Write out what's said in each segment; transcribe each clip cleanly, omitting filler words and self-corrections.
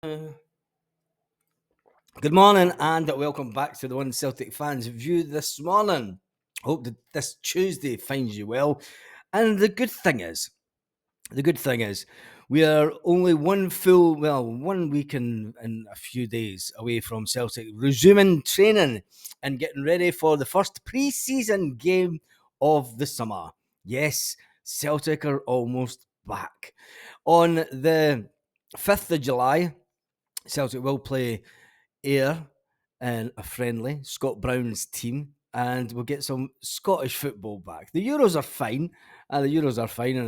Good morning and welcome back to the One Celtic Fans View this morning. Hope that this Tuesday finds you well. And the good thing is, we are only 1 week and a few days away from Celtic resuming training and getting ready for the first pre-season game of the summer. Yes, Celtic are almost back. On the 5th of July, Celtic will play Ayr in a friendly, Scott Brown's team, and we'll get some Scottish football back. The Euros are fine, and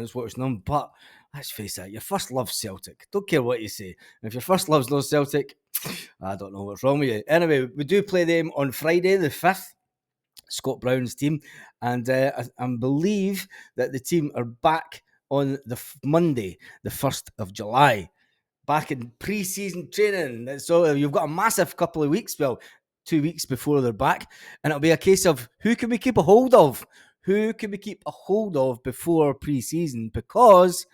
it's watching them, but let's face it, your first love's Celtic. Don't care what you say. If your first love's not Celtic, I don't know what's wrong with you. Anyway, we do play them on Friday, the 5th. Scott Brown's team, and I believe that the team are back on the Monday, the 1st of July. Back in pre-season training. So you've got a massive couple of weeks, 2 weeks before they're back, and it'll be a case of who can we keep a hold of? Who can we keep a hold of before pre-season? Because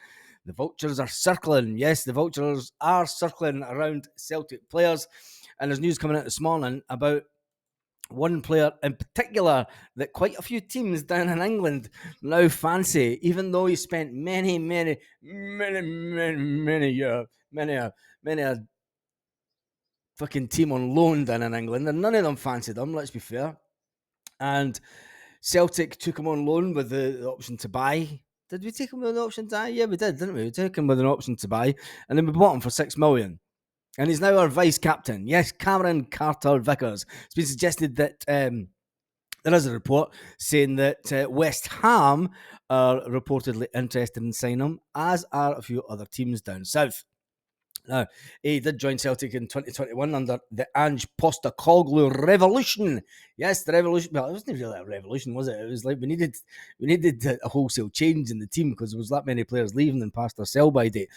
the vultures are circling. Yes, the vultures are circling around Celtic players, and there's news coming out this morning about one player in particular that quite a few teams down in England now fancy, even though he spent many a fucking team on loan down in England, and none of them fancied him, let's be fair. And Celtic took him on loan with the option to buy. Did we take him with an option to buy? Yeah, we did, didn't we? We took him with an option to buy, and then we bought him for $6 million. And he's now our vice captain. Yes, Cameron Carter-Vickers. It's been suggested that there is a report saying that West Ham are reportedly interested in signing him, as are a few other teams down south. Now, he did join Celtic in 2021 under the Ange Postecoglou revolution. Yes, the revolution. Well, it wasn't really a revolution, was it? It was like we needed a wholesale change in the team because there was that many players leaving and past their sell-by date.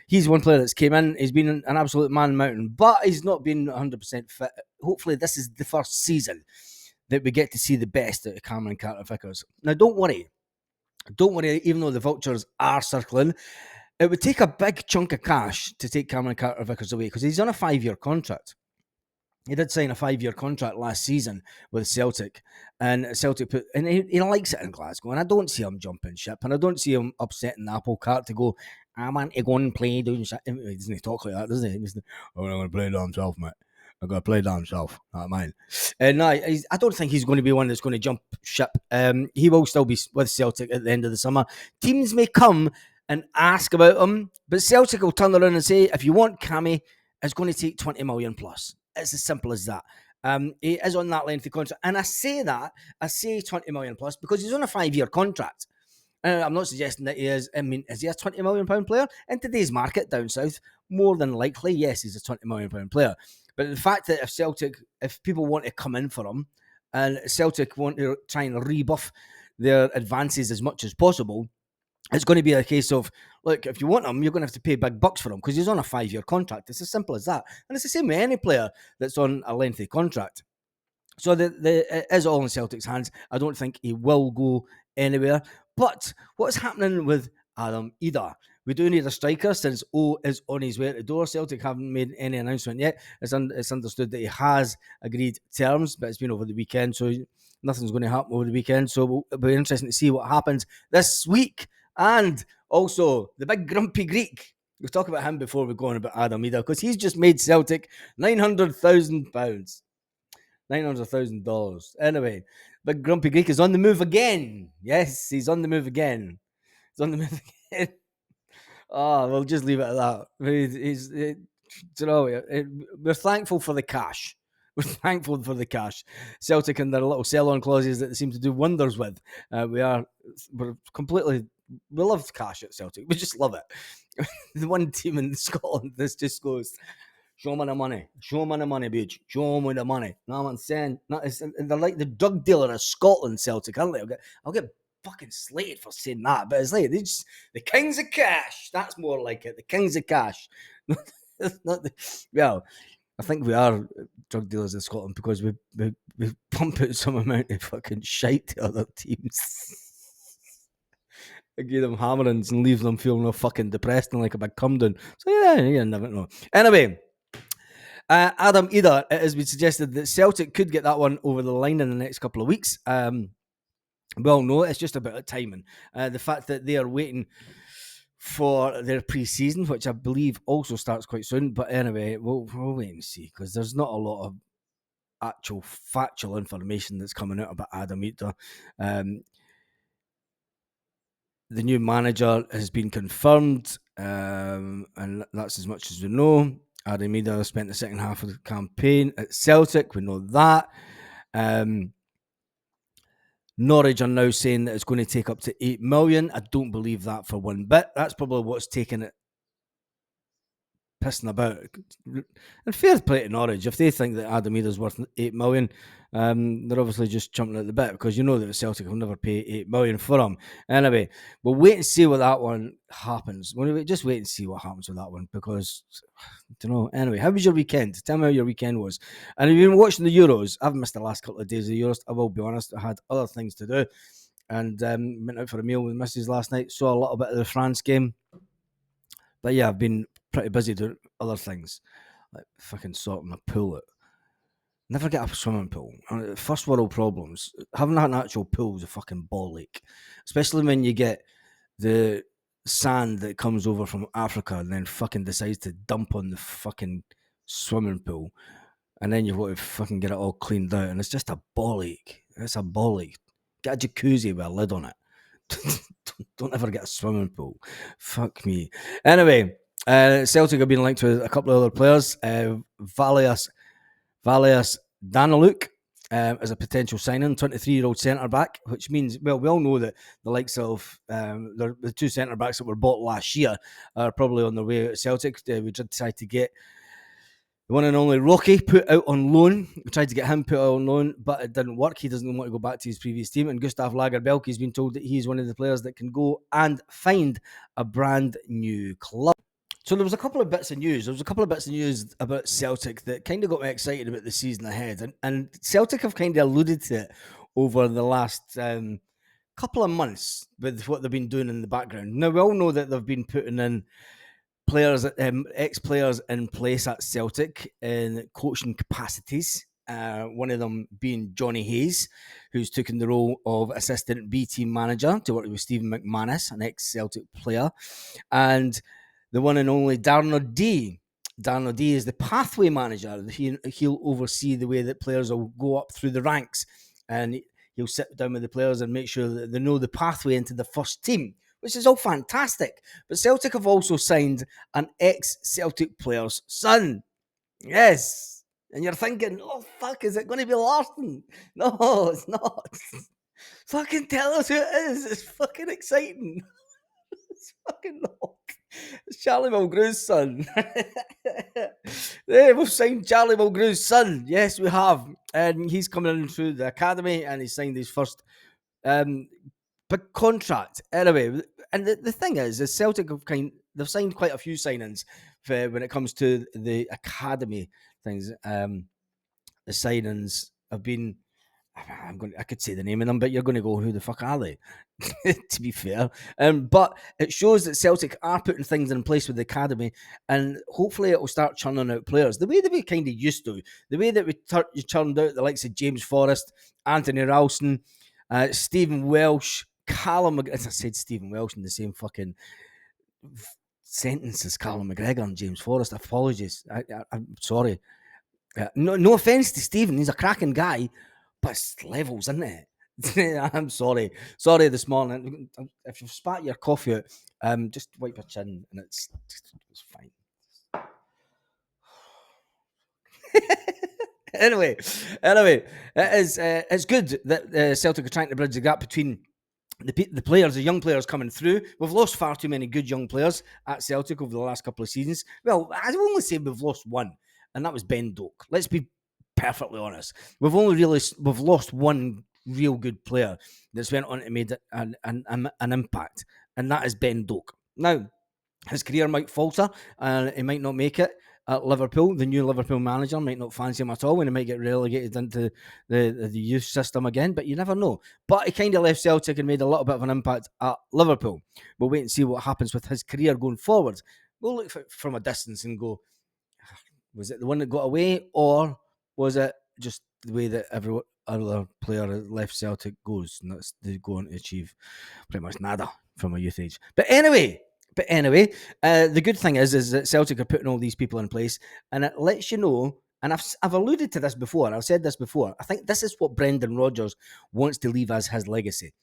He's one player that's came in. He's been an absolute man mountain, but he's not been 100% fit. Hopefully, this is the first season that we get to see the best out of Cameron Carter-Vickers. Now, don't worry, even though the vultures are circling, it would take a big chunk of cash to take Cameron Carter-Vickers away because he's on a 5-year contract. He did sign a 5-year contract last season with Celtic, and Celtic he likes it in Glasgow, and I don't see him jumping ship, and I don't see him upsetting the apple cart to go, I want to go and play doing shit. He doesn't talk like that, does he? He's I'm going to play down himself, mate. I'm going to play down himself, not mine. No, I don't think he's going to be one that's going to jump ship. He will still be with Celtic at the end of the summer. Teams may come and ask about him, but Celtic will turn around and say, if you want Cammy, it's going to take 20 million plus. It's as simple as that. He is on that lengthy contract. And I say 20 million plus because he's on a 5-year contract. I'm not suggesting that he is. I mean, is he a £20 million player? In today's market down south, more than likely, yes, he's a £20 million player. But the fact that if people want to come in for him and Celtic want to try and rebuff their advances as much as possible, it's going to be a case of, look, if you want him, you're going to have to pay big bucks for him because he's on a 5-year contract. It's as simple as that. And it's the same with any player that's on a lengthy contract. So it is all in Celtic's hands. I don't think he will go anywhere. But what's happening with Adam Idah? We do need a striker since O is on his way out the door. Celtic haven't made any announcement yet. It's understood that he has agreed terms, but it's been over the weekend, so nothing's going to happen over the weekend. So it'll be interesting to see what happens this week. And also, the big grumpy Greek. We'll talk about him before we go on about Adam Idah, because he's just made Celtic £900,000. $900,000. Anyway, big grumpy Greek is on the move again. Yes, he's on the move again. He's on the move again. Oh, we'll just leave it at that. We're thankful for the cash. We're thankful for the cash. Celtic and their little sell-on clauses that they seem to do wonders with. We love cash at Celtic. We just love it. The one team in Scotland, this just goes, show me the money. Show me the money, bitch. Show me the money. No, I'm saying, they're like the drug dealer of Scotland, Celtic, aren't they? I'll get fucking slated for saying that, but it's like the kings of cash. That's more like it. The kings of cash. I think we are drug dealers in Scotland because we pump out some amount of fucking shite to other teams. I give them hammerings and leave them feeling all fucking depressed and like a big cum down. So yeah, you never know. Anyway, Adam Eder, it has been suggested that Celtic could get that one over the line in the next couple of weeks. Well, no, it's just about timing. The fact that they are waiting for their pre-season, which I believe also starts quite soon. But anyway, we'll wait and see, because there's not a lot of actual factual information that's coming out about Adam Eder. The new manager has been confirmed, and that's as much as we know. Adam Eder spent the second half of the campaign at Celtic. We know that. Norwich are now saying that it's going to take up to 8 million. I don't believe that for one bit. That's probably what's taken it pissing about. And fair play to Norwich. If they think that Adam Eder's worth 8 million, they're obviously just jumping at the bit, because you know that Celtic will never pay 8 million for him. Anyway, we'll wait and see what that one happens. We'll just wait and see what happens with that one, because I don't know. Anyway, how was your weekend? Tell me how your weekend was. And have you been watching the Euros? I've missed the last couple of days of the Euros. I will be honest. I had other things to do, and went out for a meal with Mrs. last night. Saw a little bit of the France game. But yeah, I've been pretty busy doing other things, like fucking sorting my pool out. Never get a swimming pool. First world problems. Having an actual pool is a fucking ball ache, especially when you get the sand that comes over from Africa and then fucking decides to dump on the fucking swimming pool, and then you've got to fucking get it all cleaned out, and it's just a ball ache. It's a ball ache. Get a jacuzzi with a lid on it. Don't ever get a swimming pool. Fuck me. Anyway, Celtic have been linked with a couple of other players. Valius Daniluk as a potential signing, 23-year-old centre-back, which means, well, we all know that the likes of the two centre-backs that were bought last year are probably on their way out of Celtic. We did decide to get the one and only Rocky put out on loan. We tried to get him put out on loan, but it didn't work. He doesn't want to go back to his previous team. And Gustav Lagerbielke has been told that he's one of the players that can go and find a brand new club. So there was a couple of bits of news. There was a couple of bits of news about Celtic that kind of got me excited about the season ahead. And Celtic have kind of alluded to it over the last couple of months with what they've been doing in the background. Now, we all know that they've been putting in players, ex-players in place at Celtic in coaching capacities. One of them being Johnny Hayes, who's taken the role of assistant B team manager to work with Stephen McManus, an ex-Celtic player, and the one and only Darren O'Dea. Darren O'Dea is the pathway manager. He'll oversee the way that players will go up through the ranks, and he'll sit down with the players and make sure that they know the pathway into the first team, which is all fantastic. But Celtic have also signed an ex-Celtic player's son. Yes. And you're thinking, oh, fuck, is it going to be Larson? No, it's not. Fucking tell us who it is. It's fucking exciting. It's fucking not. It's Charlie Mulgrew's son. Yeah, we've signed Charlie Mulgrew's son. Yes, we have. And he's coming in through the academy, and he signed his first big contract. Anyway, and the thing is Celtic have they've signed quite a few signings when it comes to the academy things. The signings have been, I could say the name of them, but you're going to go, who the fuck are they? To be fair. But it shows that Celtic are putting things in place with the academy, and hopefully it will start churning out players the way that we kind of used to. The way that we churned out the likes of James Forrest, Anthony Ralston, Stephen Welsh, Callum McGregor. I said Stephen Welsh in the same fucking sentence as Callum McGregor and James Forrest. Apologies. I'm sorry. No offence to Stephen. He's a cracking guy, but it's levels, isn't it? I'm sorry. Sorry this morning. If you've spat your coffee out, just wipe your chin and it's fine. Anyway, it's good that Celtic are trying to bridge the gap between the players, the young players coming through. We've lost far too many good young players at Celtic over the last couple of seasons. Well, I will only say we've lost one, and that was Ben Doak. Let's be perfectly honest. We've lost one real good player that's went on to make an impact, and that is Ben Doak. Now, his career might falter, and he might not make it at Liverpool. The new Liverpool manager might not fancy him at all, and he might get relegated into the youth system again, but you never know. But he kind of left Celtic and made a little bit of an impact at Liverpool. We'll wait and see what happens with his career going forward. We'll look from a distance and go, Was it the one that got away, or was it just the way that every other player that left Celtic goes, and that's they go on to achieve pretty much nada from a youth age? But anyway, the good thing is that Celtic are putting all these people in place, and it lets you know. And I've alluded to this before. I've said this before. I think this is what Brendan Rodgers wants to leave as his legacy.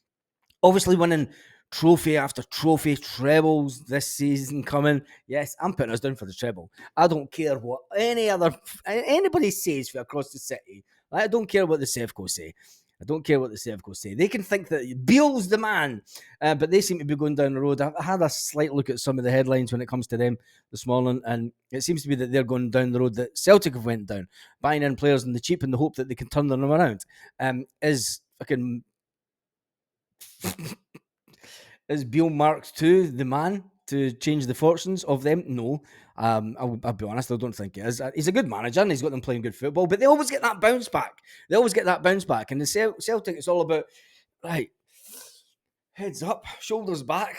Obviously, winning trophy after trophy, trebles this season coming. Yes, I'm putting us down for the treble. I don't care what anybody says for across the city. I don't care what the Sevco say. I don't care what the Sevco say. They can think that Beale's the man, but they seem to be going down the road. I had a slight look at some of the headlines when it comes to them this morning, and it seems to be that they're going down the road that Celtic have went down, buying in players in the cheap in the hope that they can turn them around. Is fucking Is Beale Mark II the man to change the fortunes of them? No. I'll be honest, I don't think he is. He's a good manager and he's got them playing good football, but they always get that bounce back. And the Celtic, it's all about, right, heads up, shoulders back,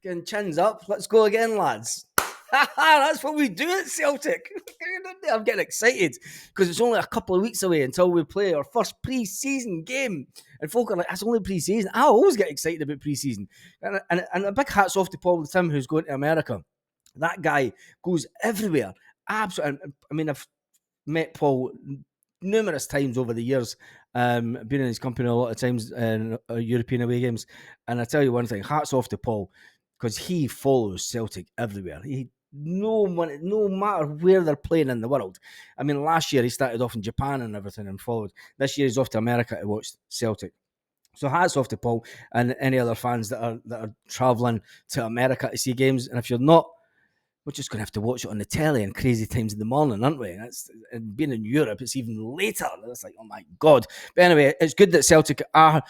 fucking chins up. Let's go again, lads. That's what we do at Celtic. I'm getting excited because it's only a couple of weeks away until we play our first pre-season game. And folk are like, that's only pre-season. I always get excited about pre-season. And a big hats off to Paul Tim, who's going to America. That guy goes everywhere. Absolutely. I mean, I've met Paul numerous times over the years. Been in his company a lot of times in European away games. And I tell you one thing, hats off to Paul, because he follows Celtic everywhere. No matter where they're playing in the world. I mean, last year he started off in Japan and everything and followed. This year he's off to America to watch Celtic. So hats off to Paul and any other fans that are travelling to America to see games. And if you're not, we're just going to have to watch it on the telly in crazy times in the morning, aren't we? And being in Europe, it's even later. It's like, oh my God. But anyway, it's good that Celtic are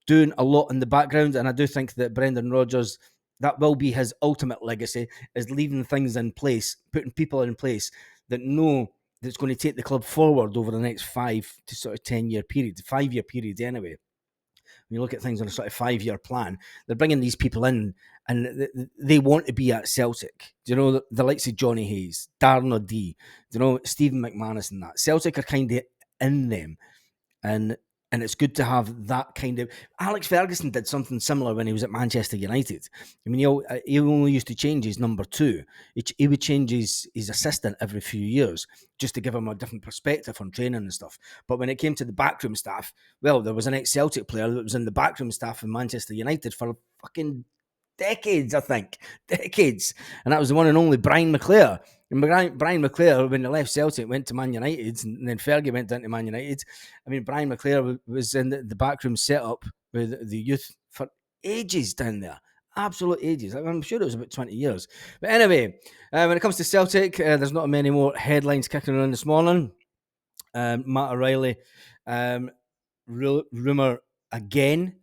doing a lot in the background. And I do think that Brendan Rodgers, that will be his ultimate legacy, is leaving things in place, putting people in place that know that's going to take the club forward over the next 5 to sort of 10-year period, 5-year period anyway. When you look at things on a sort of 5-year plan, they're bringing these people in and they want to be at Celtic. Do you know, the likes of Johnny Hayes, Darren O'Dea, do you know, Stephen McManus and that. Celtic are kind of in them. And it's good to have that kind of... Alex Ferguson did something similar when he was at Manchester United. I mean, he only used to change his number 2. He would change his assistant every few years just to give him a different perspective on training and stuff. But when it came to the backroom staff, well, there was an ex-Celtic player that was in the backroom staff in Manchester United for fucking decades, I think. Decades. And that was the one and only Brian McClare. And Brian McClare, when he left Celtic, went to Man United, and then Fergie went down to Man United. I mean, Brian McClare was in the backroom setup with the youth for ages down there. Absolute ages. I'm sure it was about 20 years. But anyway, when it comes to Celtic, there's not many more headlines kicking around this morning. Matt O'Reilly, rumour again.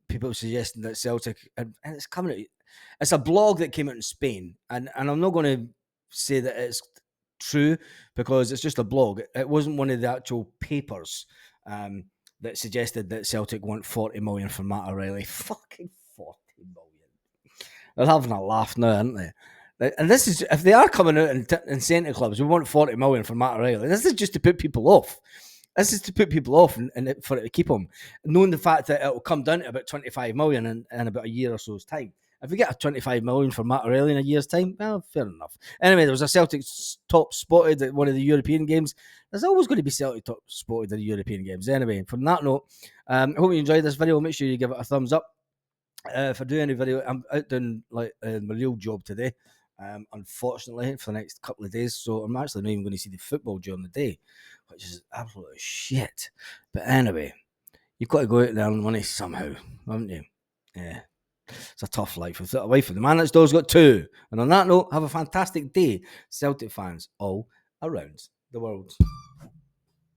People suggesting that Celtic, and it's coming out, it's a blog that came out in Spain, and I'm not going to say that it's true because it's just a blog. It wasn't one of the actual papers that suggested that Celtic want 40 million for Matt O'Reilly. Fucking 40 million. They're having a laugh now, aren't they? And this is, if they are coming out and saying to clubs, we want 40 million for Matt O'Reilly, this is just to put people off. This is to put people off and for it to keep them, knowing the fact that it will come down to about 25 million in about a year or so's time. If we get a 25 million for Matt O'Reilly in a year's time, well, fair enough. Anyway, there was a Celtic top spotted at one of the European games. There's always going to be Celtic top spotted at the European games. Anyway, from that note, I hope you enjoyed this video. Make sure you give it a thumbs up. If I do any video, I'm out doing like my real job today, unfortunately, for the next couple of days. So I'm actually not even going to see the football during the day, which is absolute shit. But anyway, you've got to go out there and money somehow, haven't you? Yeah. It's a tough life without a wife. The man next door's got 2. And on that note, have a fantastic day, Celtic fans all around the world.